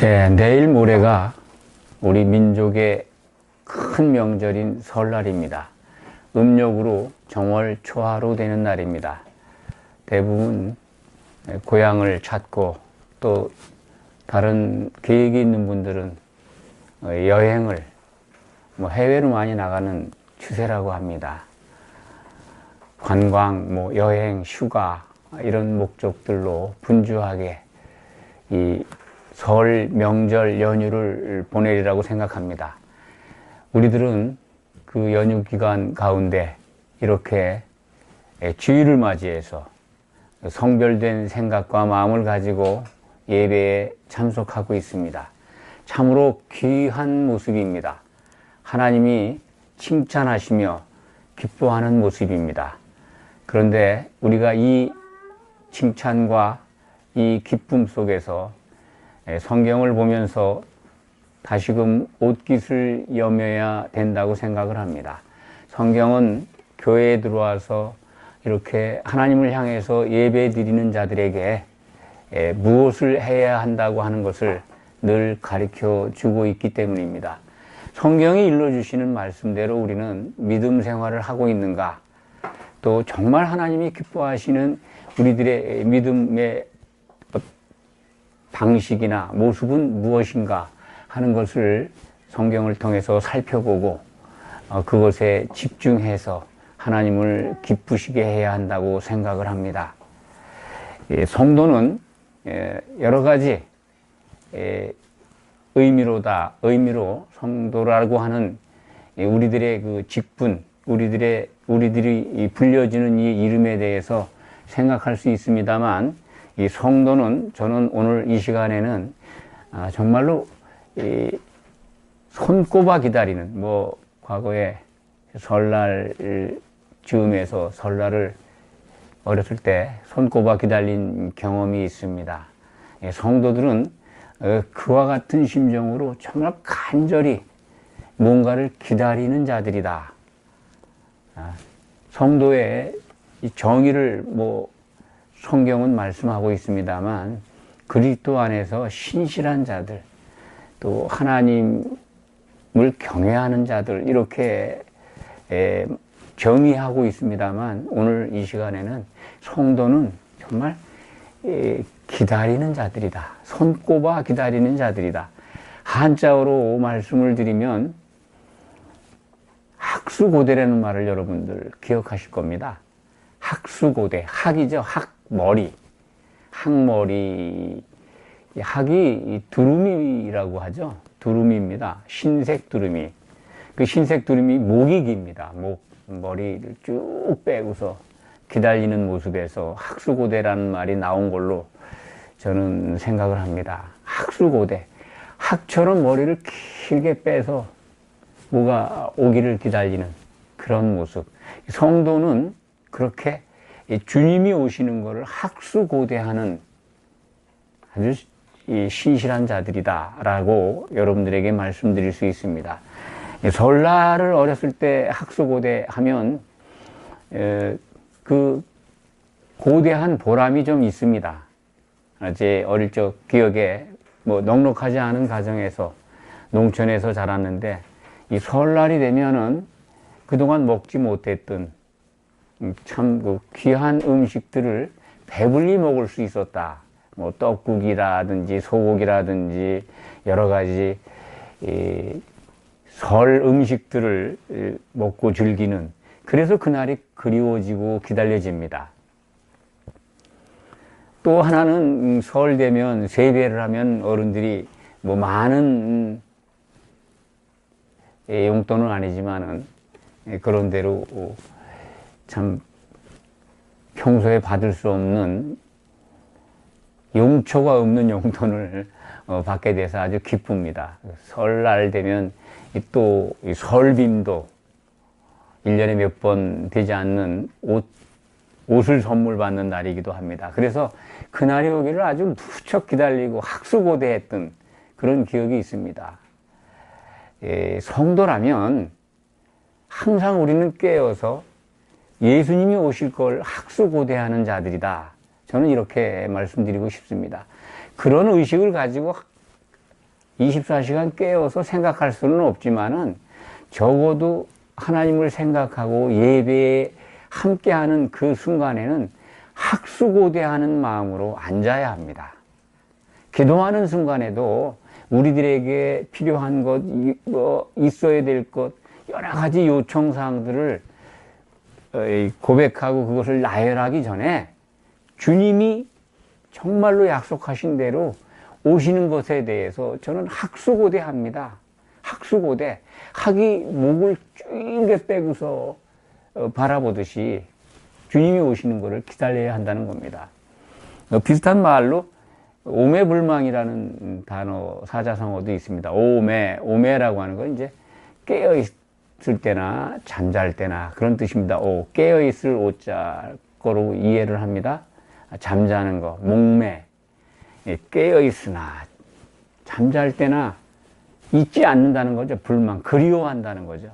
예, 내일 모레가 우리 민족의 큰 명절인 설날입니다. 음력으로 정월 초하루 되는 날입니다. 대부분 고향을 찾고 또 다른 계획이 있는 분들은 여행을 해외로 많이 나가는 추세라고 합니다. 관광, 여행, 휴가 이런 목적들로 분주하게 이 설 명절 연휴를 보내리라고 생각합니다. 우리들은 그 연휴 기간 가운데 이렇게 주일을 맞이해서 성별된 생각과 마음을 가지고 예배에 참석하고 있습니다. 참으로 귀한 모습입니다. 하나님이 칭찬하시며 기뻐하는 모습입니다. 그런데 우리가 이 칭찬과 이 기쁨 속에서 성경을 보면서 다시금 옷깃을 여며야 된다고 생각을 합니다. 성경은 교회에 들어와서 이렇게 하나님을 향해서 예배 드리는 자들에게 무엇을 해야 한다고 하는 것을 늘 가르쳐 주고 있기 때문입니다. 성경이 일러주시는 말씀대로 우리는 믿음 생활을 하고 있는가, 또 정말 하나님이 기뻐하시는 우리들의 믿음의 방식이나 모습은 무엇인가 하는 것을 성경을 통해서 살펴보고 그것에 집중해서 하나님을 기쁘시게 해야 한다고 생각을 합니다. 성도는 여러 가지 의미로 성도라고 하는 우리들의 그 직분, 우리들이 불려지는 이 이름에 대해서 생각할 수 있습니다만, 이 성도는 저는 오늘 이 시간에는 정말로 손꼽아 기다리는, 과거에 설날 즈음에서 설날을 어렸을 때 손꼽아 기다린 경험이 있습니다. 성도들은 그와 같은 심정으로 정말 간절히 뭔가를 기다리는 자들이다. 성도의 정의를 성경은 말씀하고 있습니다만, 그리스도 안에서 신실한 자들, 또 하나님을 경외하는 자들, 이렇게 정의하고 있습니다만, 오늘 이 시간에는 성도는 정말 기다리는 자들이다. 손꼽아 기다리는 자들이다. 한자어로 말씀을 드리면 학수고대라는 말을 여러분들 기억하실 겁니다. 학수고대, 학이죠. 학머리. 학이 두루미라고 하죠. 두루미입니다. 흰색 두루미. 그 흰색 두루미 목이기입니다. 머리를 쭉 빼고서 기다리는 모습에서 학수고대라는 말이 나온 걸로 저는 생각을 합니다. 학수고대. 학처럼 머리를 길게 빼서 뭐가 오기를 기다리는 그런 모습. 성도는 그렇게 주님이 오시는 것을 학수고대하는 아주 신실한 자들이다라고 여러분들에게 말씀드릴 수 있습니다. 설날을 어렸을 때 학수고대하면 그 고대한 보람이 좀 있습니다. 제 어릴 적 기억에 넉넉하지 않은 가정에서 농촌에서 자랐는데, 이 설날이 되면은 그동안 먹지 못했던 참 그 귀한 음식들을 배불리 먹을 수 있었다. 떡국이라든지 소고기라든지 여러 가지 설 음식들을 먹고 즐기는, 그래서 그날이 그리워지고 기다려집니다. 또 하나는 설 되면 세배를 하면 어른들이 많은 용돈은 아니지만은 그런 대로 참 평소에 받을 수 없는 용처가 없는 용돈을 받게 돼서 아주 기쁩니다. 설날 되면 또 설빔도 1년에 몇 번 되지 않는 옷을 선물 받는 날이기도 합니다. 그래서 그날이 오기를 아주 무척 기다리고 학수고대했던 그런 기억이 있습니다. 성도라면 항상 우리는 깨어서 예수님이 오실 걸 학수고대하는 자들이다. 저는 이렇게 말씀드리고 싶습니다. 그런 의식을 가지고 24시간 깨어서 생각할 수는 없지만은 적어도 하나님을 생각하고 예배에 함께하는 그 순간에는 학수고대하는 마음으로 앉아야 합니다. 기도하는 순간에도 우리들에게 필요한 것, 있어야 될 것, 여러 가지 요청사항들을 고백하고 그것을 나열하기 전에 주님이 정말로 약속하신 대로 오시는 것에 대해서 저는 학수고대합니다. 학수고대. 학이 목을 쭉 빼고서 바라보듯이 주님이 오시는 것을 기다려야 한다는 겁니다. 비슷한 말로 오매불망이라는 단어, 사자성어도 있습니다. 오매라고 하는 건 이제 깨어있을 때나 잠잘 때나 그런 뜻입니다. 깨어있을 오자 거로 이해를 합니다. 잠자는 거, 목매. 깨어있으나 잠잘 때나 잊지 않는다는 거죠. 불망, 그리워한다는 거죠.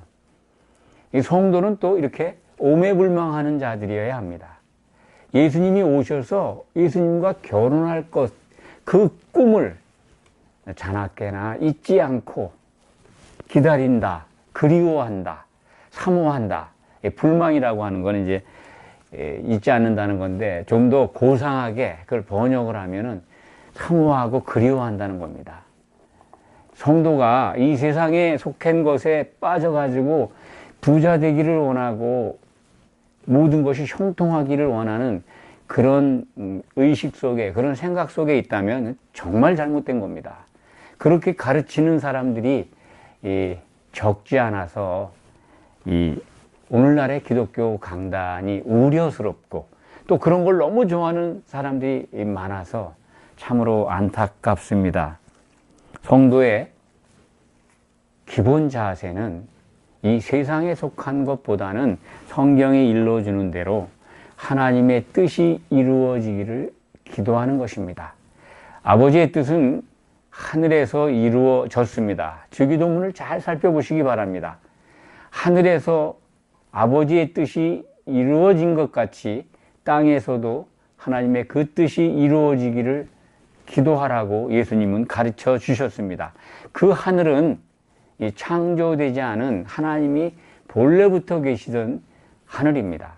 이 성도는 또 이렇게 오매불망하는 자들이어야 합니다. 예수님이 오셔서 예수님과 결혼할 것, 그 꿈을 자나깨나 잊지 않고 기다린다, 그리워한다, 사모한다. 불망이라고 하는 건 이제 잊지 않는다는 건데 좀 더 고상하게 그걸 번역을 하면은 사모하고 그리워한다는 겁니다. 성도가 이 세상에 속한 것에 빠져가지고 부자 되기를 원하고 모든 것이 형통하기를 원하는 그런 의식 속에, 그런 생각 속에 있다면 정말 잘못된 겁니다. 그렇게 가르치는 사람들이 적지 않아서 오늘날의 기독교 강단이 우려스럽고 또 그런 걸 너무 좋아하는 사람들이 많아서 참으로 안타깝습니다. 성도의 기본 자세는 이 세상에 속한 것보다는 성경이 일러주는 대로 하나님의 뜻이 이루어지기를 기도하는 것입니다. 아버지의 뜻은 하늘에서 이루어졌습니다. 주기도문을 잘 살펴보시기 바랍니다. 하늘에서 아버지의 뜻이 이루어진 것 같이 땅에서도 하나님의 그 뜻이 이루어지기를 기도하라고 예수님은 가르쳐 주셨습니다. 그 하늘은 창조되지 않은 하나님이 본래부터 계시던 하늘입니다.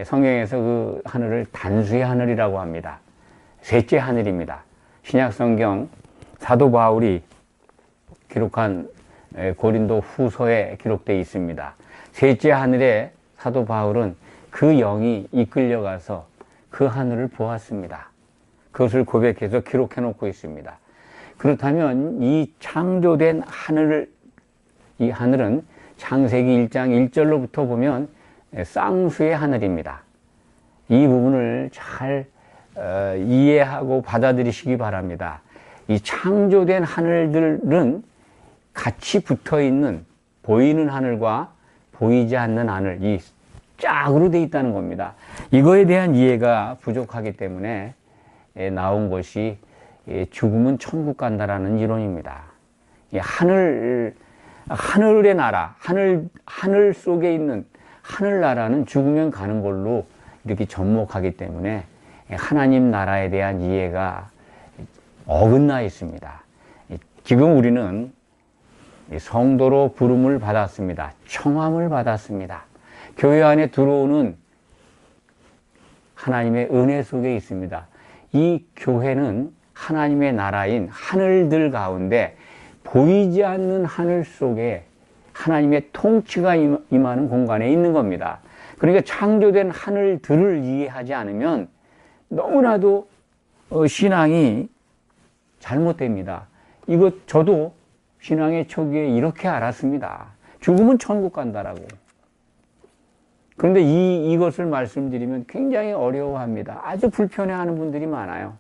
성경에서 그 하늘을 단수의 하늘이라고 합니다. 셋째 하늘입니다. 신약성경 사도 바울이 기록한 고린도 후서에 기록되어 있습니다. 셋째 하늘에 사도 바울은 그 영이 이끌려가서 그 하늘을 보았습니다. 그것을 고백해서 기록해 놓고 있습니다. 그렇다면 이 창조된 이 하늘은 창세기 1장 1절로부터 보면 쌍수의 하늘입니다. 이 부분을 잘 이해하고 받아들이시기 바랍니다. 이 창조된 하늘들은 같이 붙어있는 보이는 하늘과 보이지 않는 하늘, 이 짝으로 되어 있다는 겁니다. 이거에 대한 이해가 부족하기 때문에 나온 것이 죽으면 천국 간다라는 이론입니다. 하늘의 나라, 하늘 속에 있는 하늘나라는 죽으면 가는 걸로 이렇게 접목하기 때문에 하나님 나라에 대한 이해가 어긋나 있습니다. 지금 우리는 성도로 부름을 받았습니다. 청함을 받았습니다. 교회 안에 들어오는 하나님의 은혜 속에 있습니다. 이 교회는 하나님의 나라인 하늘들 가운데 보이지 않는 하늘 속에 하나님의 통치가 임하는 공간에 있는 겁니다. 그러니까 창조된 하늘들을 이해하지 않으면 너무나도 신앙이 잘못됩니다. 저도 신앙의 초기에 이렇게 알았습니다. 죽으면 천국 간다라고. 그런데 이것을 말씀드리면 굉장히 어려워합니다. 아주 불편해하는 분들이 많아요.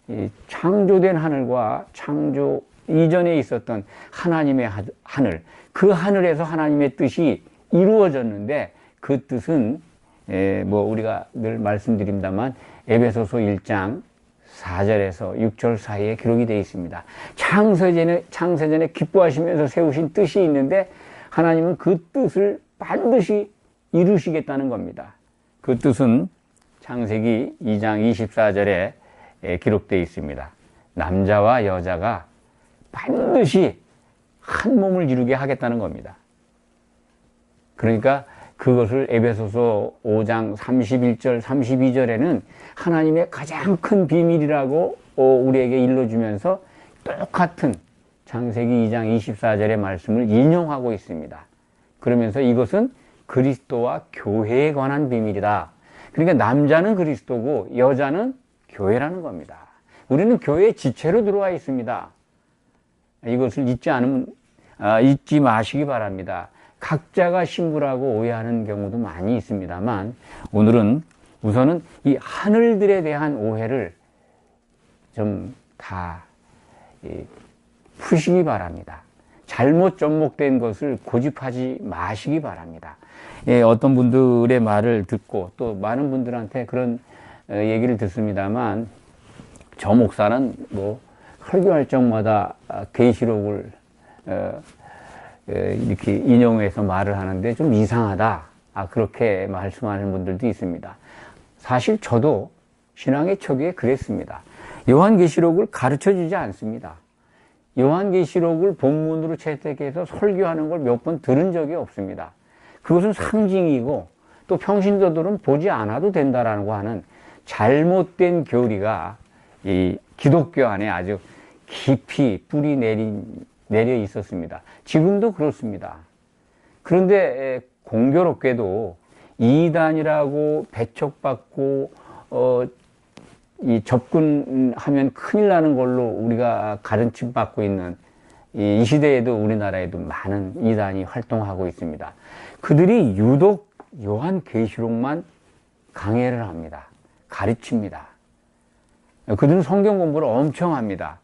이 창조된 하늘과 창조 이전에 있었던 하나님의 하늘, 그 하늘에서 하나님의 뜻이 이루어졌는데 그 뜻은 우리가 늘 말씀드립니다만 에베소서 1장 4절에서 6절 사이에 기록이 되어 있습니다. 창세전에 기뻐하시면서 세우신 뜻이 있는데 하나님은 그 뜻을 반드시 이루시겠다는 겁니다. 그 뜻은 창세기 2장 24절에 기록되어 있습니다. 남자와 여자가 반드시 한 몸을 이루게 하겠다는 겁니다. 그러니까 그것을 에베소서 5장 31절, 32절에는 하나님의 가장 큰 비밀이라고 우리에게 일러주면서 똑같은 창세기 2장 24절의 말씀을 인용하고 있습니다. 그러면서 이것은 그리스도와 교회에 관한 비밀이다. 그러니까 남자는 그리스도고 여자는 교회라는 겁니다. 우리는 교회의 지체로 들어와 있습니다. 이것을 잊지 마시기 바랍니다. 각자가 신부라고 오해하는 경우도 많이 있습니다만 오늘은 우선은 이 하늘들에 대한 오해를 좀 다 푸시기 바랍니다. 잘못 접목된 것을 고집하지 마시기 바랍니다. 어떤 분들의 말을 듣고 또 많은 분들한테 그런 얘기를 듣습니다만 저 목사는 뭐 설교할 적마다 계시록을 이렇게 인용해서 말을 하는데 좀 이상하다. 그렇게 말씀하는 분들도 있습니다. 사실 저도 신앙의 초기에 그랬습니다. 요한계시록을 가르쳐 주지 않습니다. 요한계시록을 본문으로 채택해서 설교하는 걸 몇 번 들은 적이 없습니다. 그것은 상징이고 또 평신도들은 보지 않아도 된다라고 하는 잘못된 교리가 이 기독교 안에 아주 깊이 뿌리 내려 있었습니다. 지금도 그렇습니다. 그런데 공교롭게도 이단이라고 배척받고 이 접근하면 큰일 나는 걸로 우리가 가르침 받고 있는 이 시대에도 우리나라에도 많은 이단이 활동하고 있습니다. 그들이 유독 요한계시록만 강해를 합니다. 가르칩니다. 그들은 성경 공부를 엄청 합니다.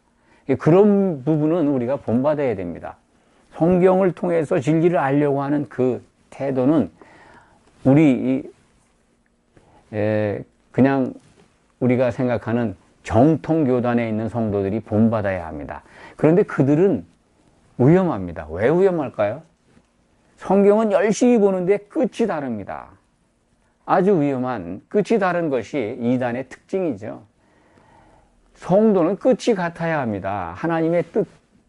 그런 부분은 우리가 본받아야 됩니다. 성경을 통해서 진리를 알려고 하는 그 태도는 그냥 우리가 생각하는 정통교단에 있는 성도들이 본받아야 합니다. 그런데 그들은 위험합니다. 왜 위험할까요? 성경은 열심히 보는데 끝이 다릅니다. 아주 위험한 끝이 다른 것이 이단의 특징이죠. 성도는 끝이 같아야 합니다. 하나님의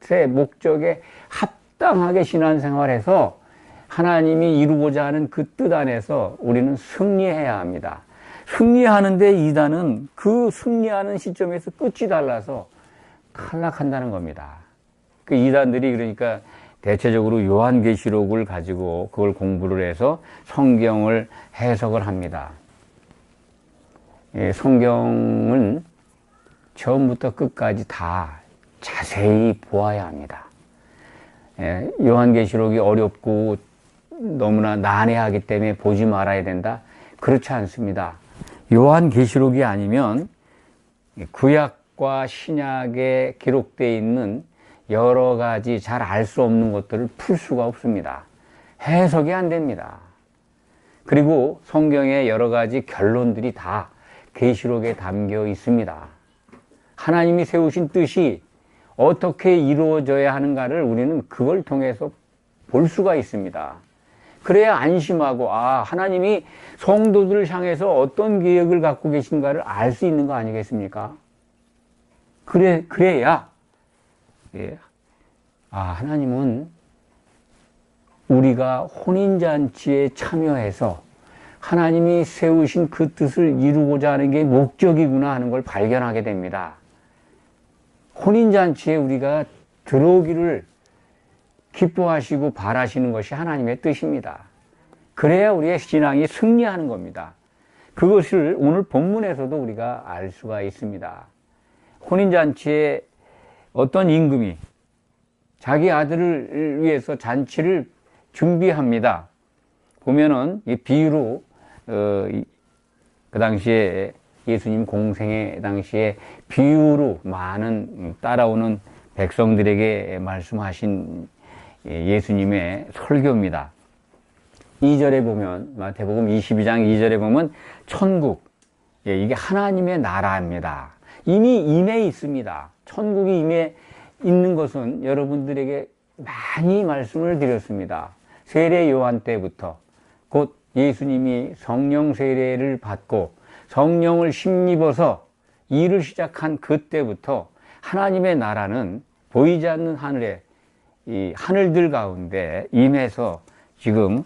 뜻의 목적에 합당하게 신앙생활해서 하나님이 이루고자 하는 그 뜻 안에서 우리는 승리해야 합니다. 승리하는데 이단은 그 승리하는 시점에서 끝이 달라서 탈락한다는 겁니다. 그 이단들이 그러니까 대체적으로 요한계시록을 가지고 그걸 공부를 해서 성경을 해석을 합니다. 성경은 처음부터 끝까지 다 자세히 보아야 합니다. 요한계시록이 어렵고 너무나 난해하기 때문에 보지 말아야 된다? 그렇지 않습니다. 요한계시록이 아니면 구약과 신약에 기록되어 있는 여러 가지 잘 알 수 없는 것들을 풀 수가 없습니다. 해석이 안 됩니다. 그리고 성경의 여러 가지 결론들이 다 계시록에 담겨 있습니다. 하나님이 세우신 뜻이 어떻게 이루어져야 하는가를 우리는 그걸 통해서 볼 수가 있습니다. 그래야 안심하고 하나님이 성도들을 향해서 어떤 계획을 갖고 계신가를 알 수 있는 거 아니겠습니까? 그래야 하나님은 우리가 혼인잔치에 참여해서 하나님이 세우신 그 뜻을 이루고자 하는 게 목적이구나 하는 걸 발견하게 됩니다. 혼인잔치에 우리가 들어오기를 기뻐하시고 바라시는 것이 하나님의 뜻입니다. 그래야 우리의 신앙이 승리하는 겁니다. 그것을 오늘 본문에서도 우리가 알 수가 있습니다. 혼인잔치에 어떤 임금이 자기 아들을 위해서 잔치를 준비합니다. 보면은 이 비유로 그 당시에 예수님 공생의 당시에 비유로 많은 따라오는 백성들에게 말씀하신 예수님의 설교입니다. 2절에 보면 마태복음 22장 2절에 보면 천국, 이게 하나님의 나라입니다. 이미 임해 있습니다. 천국이 임해 있는 것은 여러분들에게 많이 말씀을 드렸습니다. 세례 요한 때부터 곧 예수님이 성령 세례를 받고 성령을 힘입어서 일을 시작한 그때부터 하나님의 나라는 보이지 않는 하늘에 이 하늘들 가운데 임해서 지금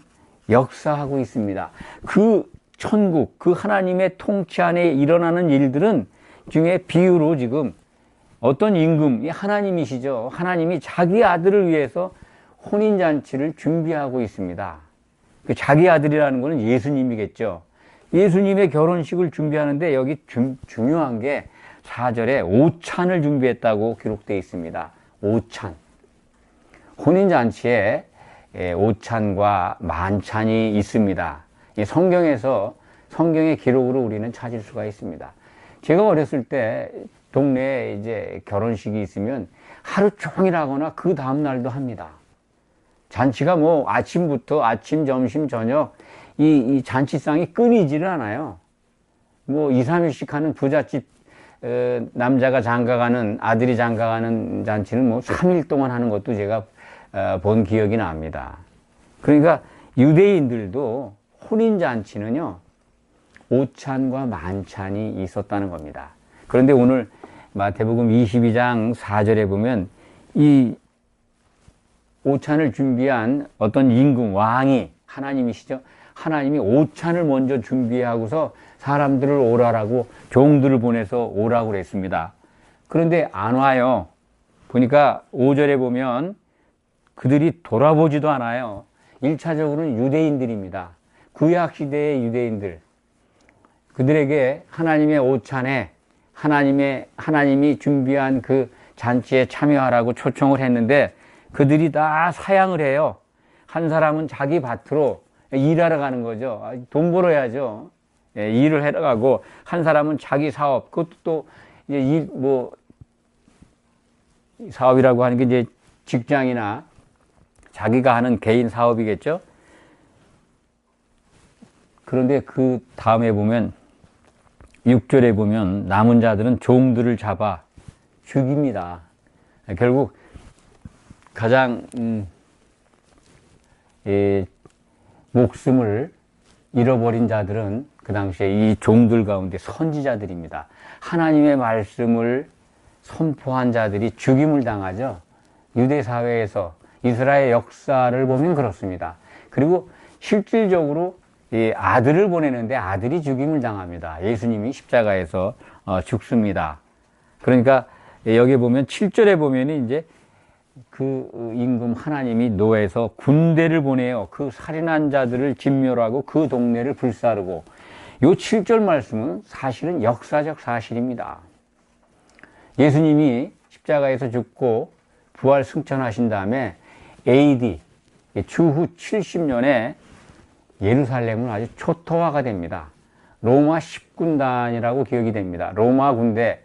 역사하고 있습니다. 그 천국, 그 하나님의 통치 안에 일어나는 일들은 중에 비유로 지금 어떤 임금이 하나님이시죠. 하나님이 자기 아들을 위해서 혼인잔치를 준비하고 있습니다. 그 자기 아들이라는 것은 예수님이겠죠. 예수님의 결혼식을 준비하는데 여기 중요한 게 4절에 오찬을 준비했다고 기록되어 있습니다. 오찬. 혼인잔치에 오찬과 만찬이 있습니다. 성경에서 성경의 기록으로 우리는 찾을 수가 있습니다. 제가 어렸을 때 동네에 이제 결혼식이 있으면 하루 종일 하거나 그 다음 날도 합니다. 잔치가 뭐 아침부터 아침, 점심, 저녁 이 잔치상이 끊이지를 않아요. 뭐 2, 3일씩 하는 부잣집 남자가 장가가는 아들이 장가가는 잔치는 뭐 3일 동안 하는 것도 제가 본 기억이 납니다. 그러니까 유대인들도 혼인잔치는요 오찬과 만찬이 있었다는 겁니다. 그런데 오늘 마태복음 22장 4절에 보면 이 오찬을 준비한 어떤 임금 왕이 하나님이시죠. 하나님이 오찬을 먼저 준비하고서 사람들을 오라라고 종들을 보내서 오라고 그랬습니다. 그런데 안 와요. 보니까 5절에 보면 그들이 돌아보지도 않아요. 1차적으로는 유대인들입니다. 구약시대의 유대인들. 그들에게 하나님의 오찬에 하나님이 준비한 그 잔치에 참여하라고 초청을 했는데 그들이 다 사양을 해요. 한 사람은 자기 밭으로 일하러 가는 거죠. 돈 벌어야죠. 일을 하러 가고 한 사람은 자기 사업, 그것도 또 이제 사업이라고 하는 게 이제 직장이나 자기가 하는 개인 사업이겠죠. 그런데 그 다음에 보면 6절에 보면 남은 자들은 종들을 잡아 죽입니다. 결국 가장 목숨을 잃어버린 자들은 그 당시에 이 종들 가운데 선지자들입니다. 하나님의 말씀을 선포한 자들이 죽임을 당하죠. 유대 사회에서 이스라엘 역사를 보면 그렇습니다. 그리고 실질적으로 이 아들을 보내는데 아들이 죽임을 당합니다. 예수님이 십자가에서 죽습니다. 그러니까 여기 보면 7절에 보면 이제 그 임금 하나님이 노에서 군대를 보내요. 그 살인한 자들을 진멸하고 그 동네를 불사르고, 요 7절 말씀은 사실은 역사적 사실입니다. 예수님이 십자가에서 죽고 부활 승천하신 다음에 AD 주후 70년에 예루살렘은 아주 초토화가 됩니다. 로마 10군단이라고 기억이 됩니다. 로마 군대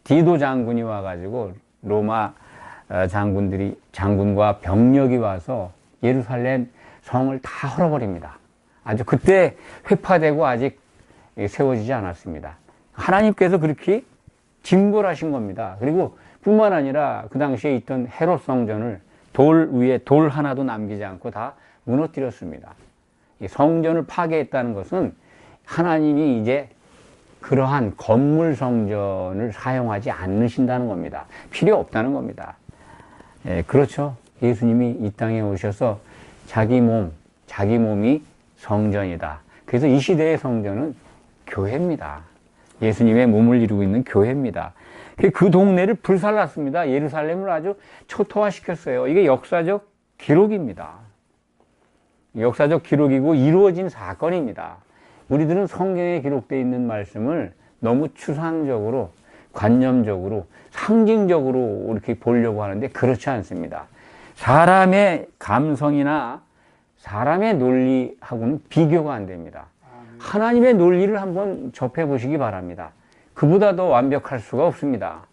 디도 장군이 와가지고 로마 장군과 병력이 와서 예루살렘 성을 다 헐어버립니다. 아주 그때 회파되고 아직 세워지지 않았습니다. 하나님께서 그렇게 징벌하신 겁니다. 그리고 뿐만 아니라 그 당시에 있던 헤롯 성전을 돌 위에 돌 하나도 남기지 않고 다 무너뜨렸습니다. 이 성전을 파괴했다는 것은 하나님이 이제 그러한 건물 성전을 사용하지 않으신다는 겁니다. 필요 없다는 겁니다. 그렇죠. 예수님이 이 땅에 오셔서 자기 몸이 성전이다. 그래서 이 시대의 성전은 교회입니다. 예수님의 몸을 이루고 있는 교회입니다. 그 동네를 불살랐습니다. 예루살렘을 아주 초토화시켰어요. 이게 역사적 기록입니다. 역사적 기록이고 이루어진 사건입니다. 우리들은 성경에 기록되어 있는 말씀을 너무 추상적으로, 관념적으로, 상징적으로 이렇게 보려고 하는데 그렇지 않습니다. 사람의 감성이나 사람의 논리하고는 비교가 안 됩니다. 하나님의 논리를 한번 접해보시기 바랍니다. 그보다 더 완벽할 수가 없습니다.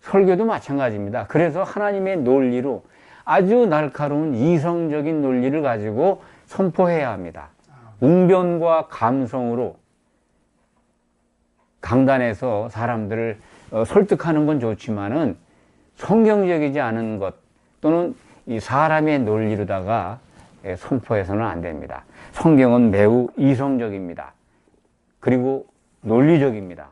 설교도 마찬가지입니다. 그래서 하나님의 논리로 아주 날카로운 이성적인 논리를 가지고 선포해야 합니다. 웅변과 감성으로 강단에서 사람들을 설득하는 건 좋지만은 성경적이지 않은 것 또는 이 사람의 논리로다가 선포해서는 안 됩니다. 성경은 매우 이성적입니다. 그리고 논리적입니다.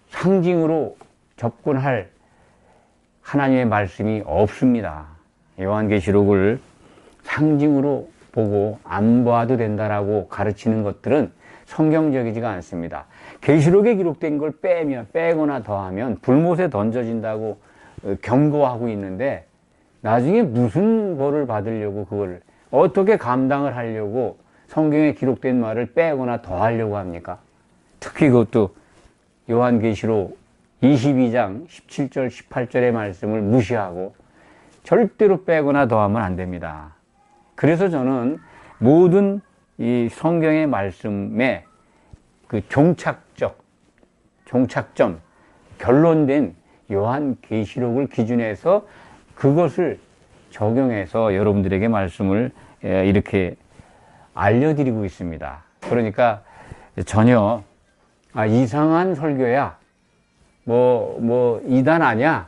상징으로 접근할 하나님의 말씀이 없습니다. 요한계시록을 상징으로 보고 안 봐도 된다라고 가르치는 것들은 성경적이지가 않습니다. 계시록에 기록된 걸 빼거나 더하면 불못에 던져진다고 경고하고 있는데 나중에 무슨 벌을 받으려고 그걸 어떻게 감당을 하려고 성경에 기록된 말을 빼거나 더하려고 합니까? 특히 그것도 요한계시록 22장 17절 18절의 말씀을 무시하고 절대로 빼거나 더하면 안 됩니다. 그래서 저는 모든 이 성경의 말씀에 그 종착점, 결론된 요한계시록을 기준해서 그것을 적용해서 여러분들에게 말씀을 이렇게 알려드리고 있습니다. 그러니까 전혀 이상한 설교야, 이단 아니야,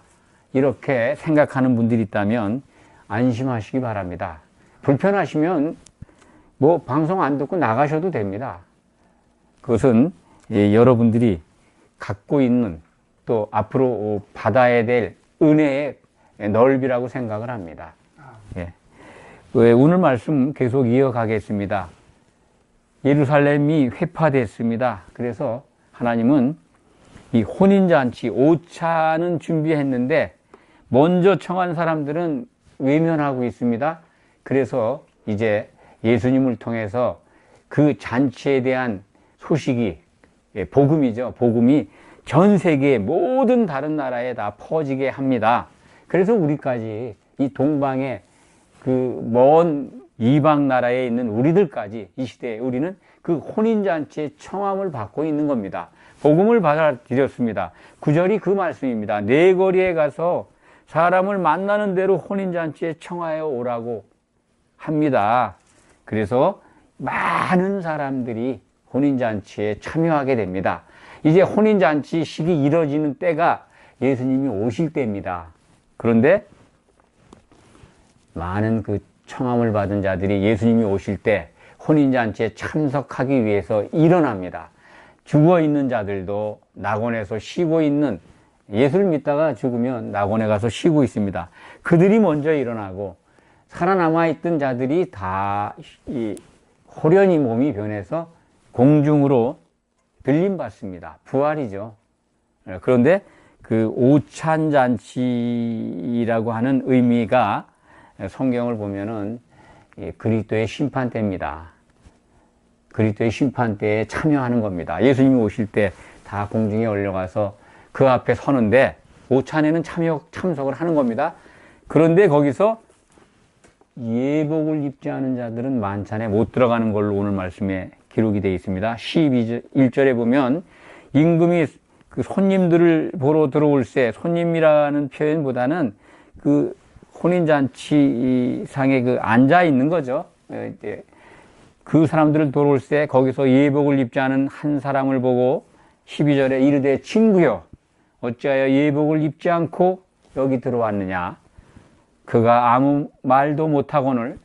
이렇게 생각하는 분들이 있다면 안심하시기 바랍니다. 불편하시면 방송 안 듣고 나가셔도 됩니다. 그것은 여러분들이 갖고 있는 또 앞으로 받아야 될 은혜의 넓이라고 생각을 합니다. 예. 오늘 말씀 계속 이어가겠습니다. 예루살렘이 회파됐습니다. 그래서 하나님은 이 혼인잔치, 오차는 준비했는데 먼저 청한 사람들은 외면하고 있습니다. 그래서 이제 예수님을 통해서 그 잔치에 대한 소식이, 복음이죠. 복음이 전 세계 모든 다른 나라에 다 퍼지게 합니다. 그래서 우리까지 이 동방의 그 먼 이방 나라에 있는 우리들까지 이 시대에 우리는 그 혼인잔치의 청함을 받고 있는 겁니다. 복음을 받아들였습니다. 9절이 그 말씀입니다. 네 거리에 가서 사람을 만나는 대로 혼인잔치에 청하여 오라고 합니다. 그래서 많은 사람들이 혼인잔치에 참여하게 됩니다. 이제 혼인잔치 식이 이뤄지는 때가 예수님이 오실 때입니다. 그런데 많은 그 청함을 받은 자들이 예수님이 오실 때 혼인잔치에 참석하기 위해서 일어납니다. 죽어있는 자들도 낙원에서 쉬고 있는, 예수를 믿다가 죽으면 낙원에 가서 쉬고 있습니다. 그들이 먼저 일어나고 살아남아있던 자들이 다 호련히 몸이 변해서 공중으로 들림받습니다. 부활이죠. 그런데 그 오찬잔치라고 하는 의미가 성경을 보면은 그리스도의 심판대입니다. 그리스도의 심판대에 참여하는 겁니다. 예수님이 오실 때 다 공중에 올려가서 그 앞에 서는데 오찬에는 참석을 하는 겁니다. 그런데 거기서 예복을 입지 않은 자들은 만찬에 못 들어가는 걸로 오늘 말씀에 기록이 되어 있습니다. 11절에 보면 임금이 그 손님들을 보러 들어올세, 손님이라는 표현보다는 그 혼인잔치상에 그 앉아 있는 거죠. 그 사람들을 돌아올세 거기서 예복을 입지 않은 한 사람을 보고 12절에 이르되 친구여 어찌하여 예복을 입지 않고 여기 들어왔느냐. 그가 아무 말도 못하거늘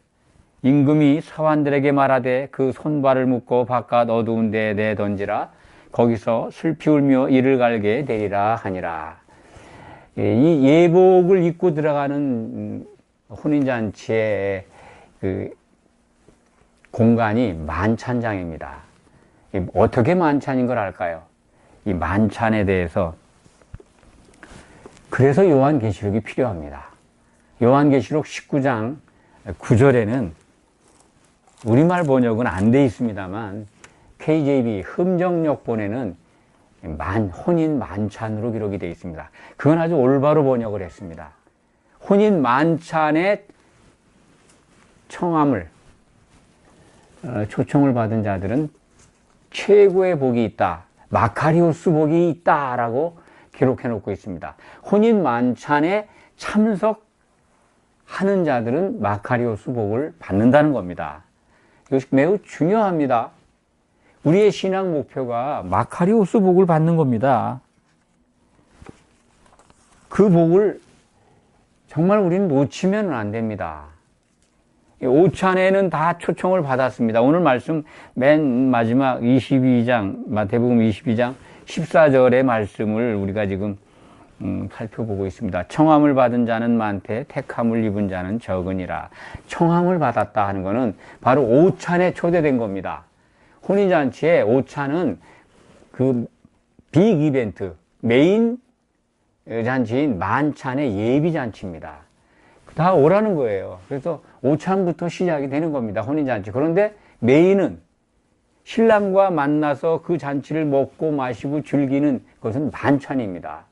임금이 서환들에게 말하되 그 손발을 묶고 바깥 어두운 데에 내던지라. 거기서 슬피 울며 이를 갈게 되리라 하니라. 이 예복을 입고 들어가는 혼인잔치의 그 공간이 만찬장입니다. 어떻게 만찬인 걸 알까요? 이 만찬에 대해서 그래서 요한계시록이 필요합니다. 요한계시록 19장 9절에는 우리말 번역은 안 돼 있습니다만 KJV 흠정역본에는 혼인 만찬으로 기록이 되어 있습니다. 그건 아주 올바로 번역을 했습니다. 혼인 만찬의 청함을 초청을 받은 자들은 최고의 복이 있다, 마카리오스 복이 있다라고 기록해 놓고 있습니다. 혼인 만찬에 참석하는 자들은 마카리오스 복을 받는다는 겁니다. 이것이 매우 중요합니다. 우리의 신앙 목표가 마카리오스 복을 받는 겁니다. 그 복을 정말 우리는 놓치면 안 됩니다. 오찬에는 다 초청을 받았습니다. 오늘 말씀 맨 마지막 22장, 마태복음 22장 14절의 말씀을 우리가 지금 살펴보고 있습니다. 청함을 받은 자는 많되 택함을 입은 자는 적으니라. 청함을 받았다 하는 것은 바로 오찬에 초대된 겁니다. 혼인잔치에 오찬은 그 빅 이벤트, 메인 잔치인 만찬의 예비 잔치입니다. 다 오라는 거예요. 그래서 오찬부터 시작이 되는 겁니다. 혼인잔치. 그런데 메인은 신랑과 만나서 그 잔치를 먹고 마시고 즐기는 것은 만찬입니다.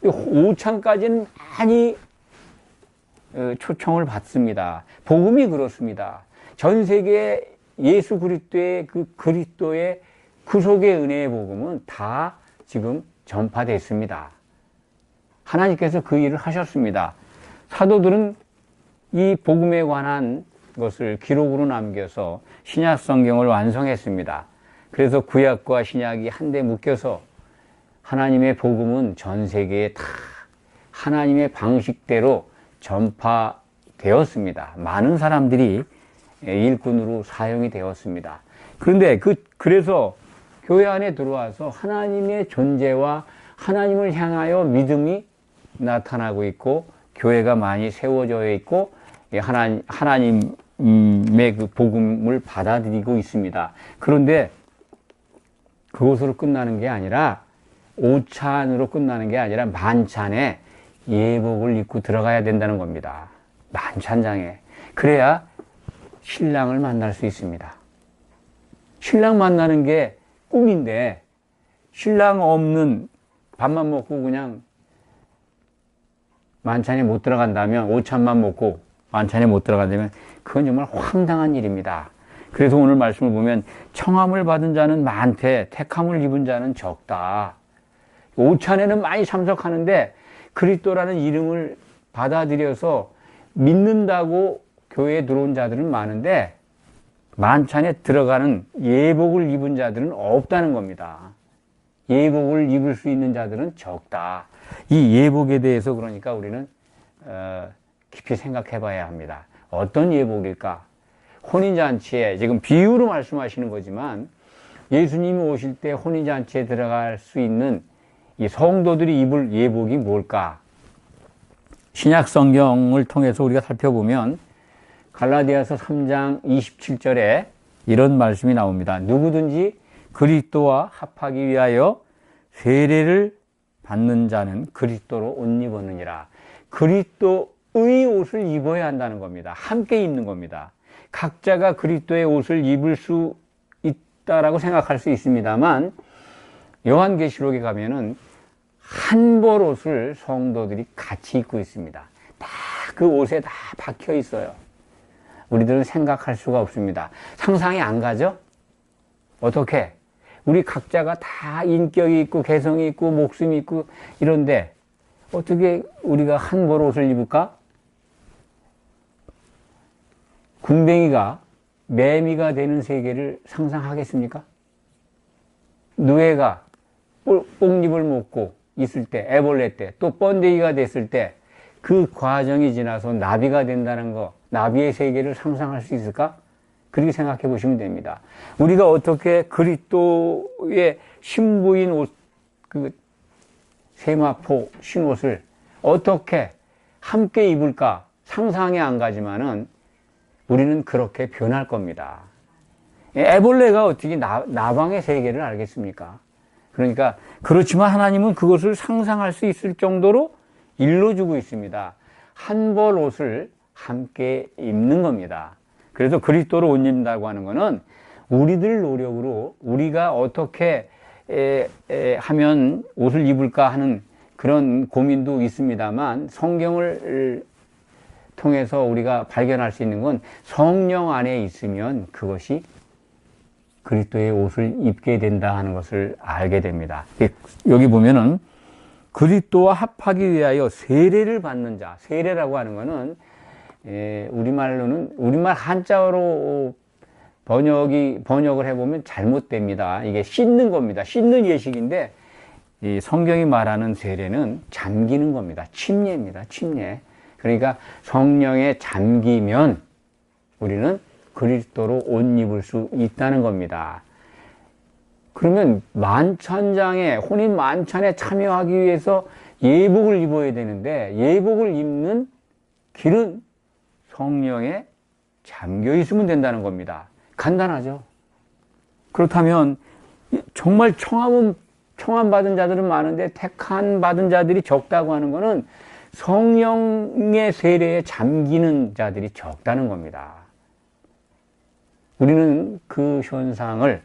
오찬까지는 많이 초청을 받습니다. 복음이 그렇습니다. 전 세계 예수 그리스도의 그리스도의 구속의 은혜의 복음은 다 지금 전파됐습니다. 하나님께서 그 일을 하셨습니다. 사도들은 이 복음에 관한 것을 기록으로 남겨서 신약 성경을 완성했습니다. 그래서 구약과 신약이 한데 묶여서 하나님의 복음은 전 세계에 다 하나님의 방식대로 전파되었습니다. 많은 사람들이 일꾼으로 사용이 되었습니다. 그런데 그래서 교회 안에 들어와서 하나님의 존재와 하나님을 향하여 믿음이 나타나고 있고 교회가 많이 세워져 있고 하나님의 그 복음을 받아들이고 있습니다. 그런데 그것으로 끝나는 게 아니라 오찬으로 끝나는 게 아니라 만찬에 예복을 입고 들어가야 된다는 겁니다. 만찬장에. 그래야 신랑을 만날 수 있습니다. 신랑 만나는 게 꿈인데 신랑 없는 밥만 먹고 그냥 만찬에 못 들어간다면, 오찬만 먹고 만찬에 못 들어간다면 그건 정말 황당한 일입니다. 그래서 오늘 말씀을 보면 청함을 받은 자는 많되 택함을 입은 자는 적다. 오찬에는 많이 참석하는데 그리스도라는 이름을 받아들여서 믿는다고 교회에 들어온 자들은 많은데 만찬에 들어가는 예복을 입은 자들은 없다는 겁니다. 예복을 입을 수 있는 자들은 적다. 이 예복에 대해서 그러니까 우리는 깊이 생각해 봐야 합니다. 어떤 예복일까? 혼인잔치에 지금 비유로 말씀하시는 거지만 예수님이 오실 때 혼인잔치에 들어갈 수 있는 이 성도들이 입을 예복이 뭘까? 신약 성경을 통해서 우리가 살펴보면 갈라디아서 3장 27절에 이런 말씀이 나옵니다. 누구든지 그리스도와 합하기 위하여 세례를 받는 자는 그리스도로 옷 입었느니라. 그리스도의 옷을 입어야 한다는 겁니다. 함께 입는 겁니다. 각자가 그리스도의 옷을 입을 수 있다라고 생각할 수 있습니다만 요한계시록에 가면은 한 벌 옷을 성도들이 같이 입고 있습니다. 다 그 옷에 다 박혀 있어요. 우리들은 생각할 수가 없습니다. 상상이 안 가죠? 어떻게? 우리 각자가 다 인격이 있고 개성이 있고 목숨이 있고 이런데 어떻게 우리가 한 벌 옷을 입을까? 군뱅이가 매미가 되는 세계를 상상하겠습니까? 누에가 뽕잎을 먹고 있을 때, 애벌레 때, 또 번데기가 됐을 때 그 과정이 지나서 나비가 된다는 거, 나비의 세계를 상상할 수 있을까? 그렇게 생각해 보시면 됩니다. 우리가 어떻게 그리스도의 신부인 옷, 그 세마포 신옷을 어떻게 함께 입을까? 상상이 안 가지만은 우리는 그렇게 변할 겁니다. 애벌레가 어떻게 나방의 세계를 알겠습니까? 그러니까 그렇지만 하나님은 그것을 상상할 수 있을 정도로 일러주고 있습니다. 한 벌 옷을 함께 입는 겁니다. 그래서 그리스도로 옷 입는다고 하는 것은 우리들 노력으로 우리가 어떻게 하면 옷을 입을까 하는 그런 고민도 있습니다만 성경을 통해서 우리가 발견할 수 있는 건 성령 안에 있으면 그것이 그리스도의 옷을 입게 된다 하는 것을 알게 됩니다. 여기 보면은 그리스도와 합하기 위하여 세례를 받는 자, 세례라고 하는 것은 우리말 한자어로 번역을 해보면 잘못됩니다. 이게 씻는 겁니다. 씻는 예식인데 이 성경이 말하는 세례는 잠기는 겁니다. 침례입니다. 침례. 그러니까 성령에 잠기면 우리는 그리스도로 옷 입을 수 있다는 겁니다. 그러면 만찬장에, 혼인 만찬에 참여하기 위해서 예복을 입어야 되는데 예복을 입는 길은 성령에 잠겨 있으면 된다는 겁니다. 간단하죠. 그렇다면 정말 청함 받은 자들은 많은데 택한 받은 자들이 적다고 하는 것은 성령의 세례에 잠기는 자들이 적다는 겁니다. 우리는 그 현상을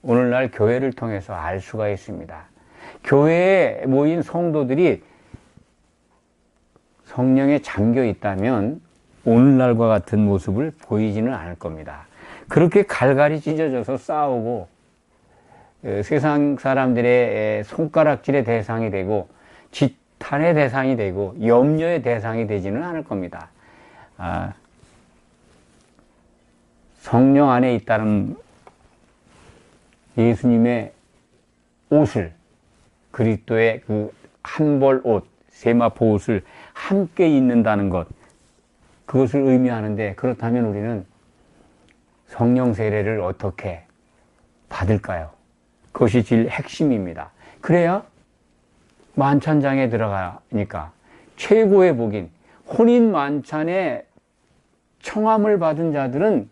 오늘날 교회를 통해서 알 수가 있습니다. 교회에 모인 성도들이 성령에 잠겨 있다면 오늘날과 같은 모습을 보이지는 않을 겁니다. 그렇게 갈갈이 찢어져서 싸우고 세상 사람들의 손가락질의 대상이 되고 지탄의 대상이 되고 염려의 대상이 되지는 않을 겁니다. 성령 안에 있다는 예수님의 옷을, 그리스도의 그 한 벌 옷, 세마포 옷을 함께 입는다는 것, 그것을 의미하는데, 그렇다면 우리는 성령 세례를 어떻게 받을까요? 그것이 제일 핵심입니다. 그래야 만찬장에 들어가니까 최고의 복인 혼인 만찬에 청함을 받은 자들은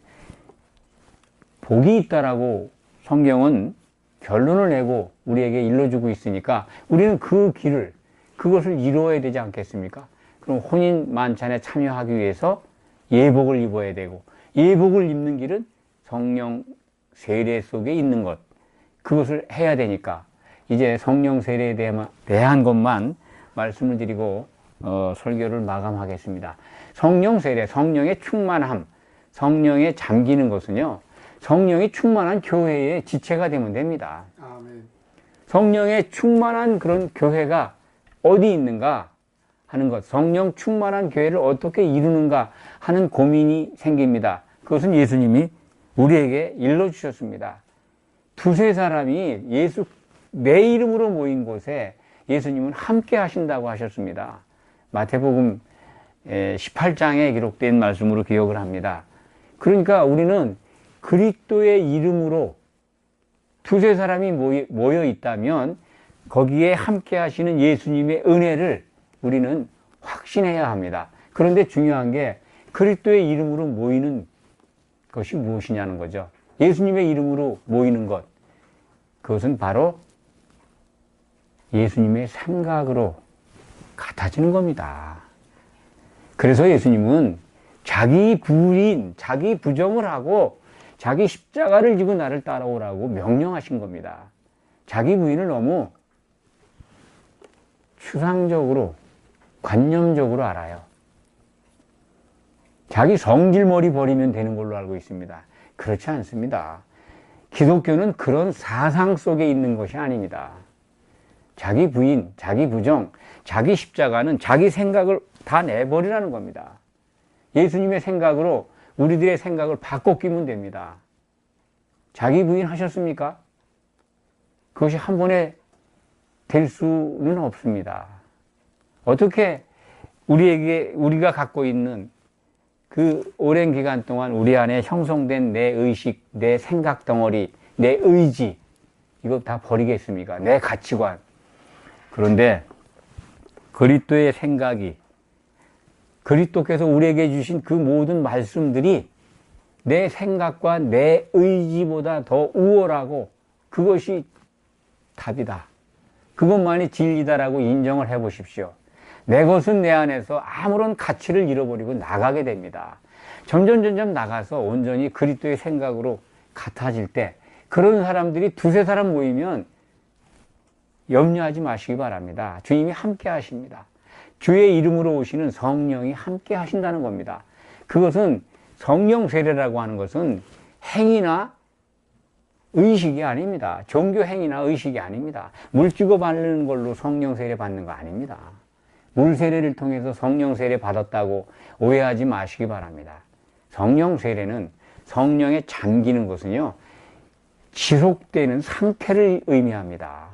복이 있다라고 성경은 결론을 내고 우리에게 일러주고 있으니까 우리는 그 길을, 그것을 이루어야 되지 않겠습니까? 그럼 혼인 만찬에 참여하기 위해서 예복을 입어야 되고, 예복을 입는 길은 성령 세례 속에 있는 것, 그것을 해야 되니까 이제 성령 세례에 대한 것만 말씀을 드리고 설교를 마감하겠습니다. 성령 세례, 성령의 충만함, 성령에 잠기는 것은요, 성령이 충만한 교회의 지체가 되면 됩니다. 아멘. 성령의 충만한 그런 교회가 어디 있는가 하는 것, 성령 충만한 교회를 어떻게 이루는가 하는 고민이 생깁니다. 그것은 예수님이 우리에게 일러주셨습니다. 두세 사람이 내 이름으로 모인 곳에 예수님은 함께 하신다고 하셨습니다. 마태복음 18장에 기록된 말씀으로 기억을 합니다. 그러니까 우리는 그리스도의 이름으로 두세 사람이 모여 있다면 거기에 함께 하시는 예수님의 은혜를 우리는 확신해야 합니다. 그런데 중요한 게 그리스도의 이름으로 모이는 것이 무엇이냐는 거죠. 예수님의 이름으로 모이는 것, 그것은 바로 예수님의 생각으로 같아지는 겁니다. 그래서 예수님은 자기 부인, 자기 부정을 하고 자기 십자가를 지고 나를 따라오라고 명령하신 겁니다. 자기 부인을 너무 추상적으로, 관념적으로 알아요. 자기 성질머리 버리면 되는 걸로 알고 있습니다. 그렇지 않습니다. 기독교는 그런 사상 속에 있는 것이 아닙니다. 자기 부인, 자기 부정, 자기 십자가는 자기 생각을 다 내버리라는 겁니다. 예수님의 생각으로 우리들의 생각을 바꿔 끼면 됩니다. 자기 부인 하셨습니까? 그것이 한 번에 될 수는 없습니다. 어떻게 우리가 갖고 있는 그 오랜 기간 동안 우리 안에 형성된 내 의식, 내 생각 덩어리, 내 의지, 이거 다 버리겠습니까? 내 가치관. 그런데 그리스도의 생각이, 그리스도께서 우리에게 주신 그 모든 말씀들이 내 생각과 내 의지보다 더 우월하고 그것이 답이다, 그것만이 진리다라고 인정을 해 보십시오. 내 것은 내 안에서 아무런 가치를 잃어버리고 나가게 됩니다. 점점 나가서 온전히 그리스도의 생각으로 같아질 때, 그런 사람들이 두세 사람 모이면 염려하지 마시기 바랍니다. 주님이 함께 하십니다. 주의 이름으로 오시는 성령이 함께 하신다는 겁니다. 그것은 성령 세례라고 하는 것은 행위나 의식이 아닙니다. 종교 행위나 의식이 아닙니다. 물 찍어 바르는 걸로 성령 세례 받는 거 아닙니다. 물 세례를 통해서 성령 세례 받았다고 오해하지 마시기 바랍니다. 성령 세례는, 성령에 잠기는 것은요, 지속되는 상태를 의미합니다.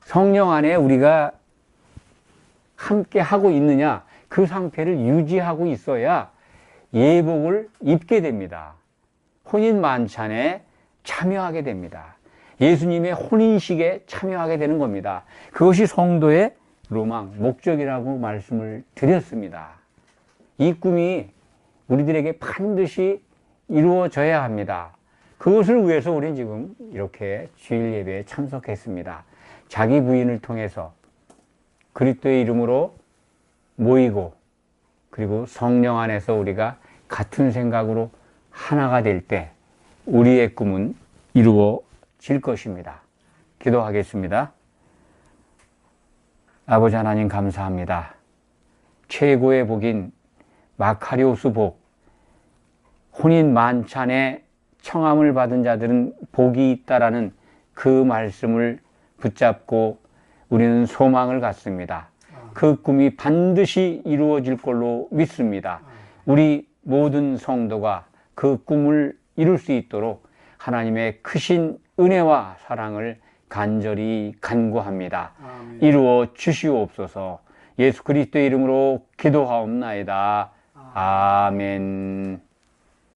성령 안에 우리가 함께 하고 있느냐, 그 상태를 유지하고 있어야 예복을 입게 됩니다. 혼인 만찬에 참여하게 됩니다. 예수님의 혼인식에 참여하게 되는 겁니다. 그것이 성도의 로망, 목적이라고 말씀을 드렸습니다. 이 꿈이 우리들에게 반드시 이루어져야 합니다. 그것을 위해서 우리는 지금 이렇게 주일 예배에 참석했습니다. 자기 부인을 통해서 그리스도의 이름으로 모이고, 그리고 성령 안에서 우리가 같은 생각으로 하나가 될 때 우리의 꿈은 이루어질 것입니다. 기도하겠습니다. 아버지 하나님 감사합니다. 최고의 복인 마카리오스 복, 혼인 만찬에 청함을 받은 자들은 복이 있다라는 그 말씀을 붙잡고 우리는 소망을 갖습니다. 그 꿈이 반드시 이루어질 걸로 믿습니다. 우리 모든 성도가 그 꿈을 이룰 수 있도록 하나님의 크신 은혜와 사랑을 간절히 간구합니다. 아멘. 이루어 주시옵소서. 예수 그리스도의 이름으로 기도하옵나이다. 아멘.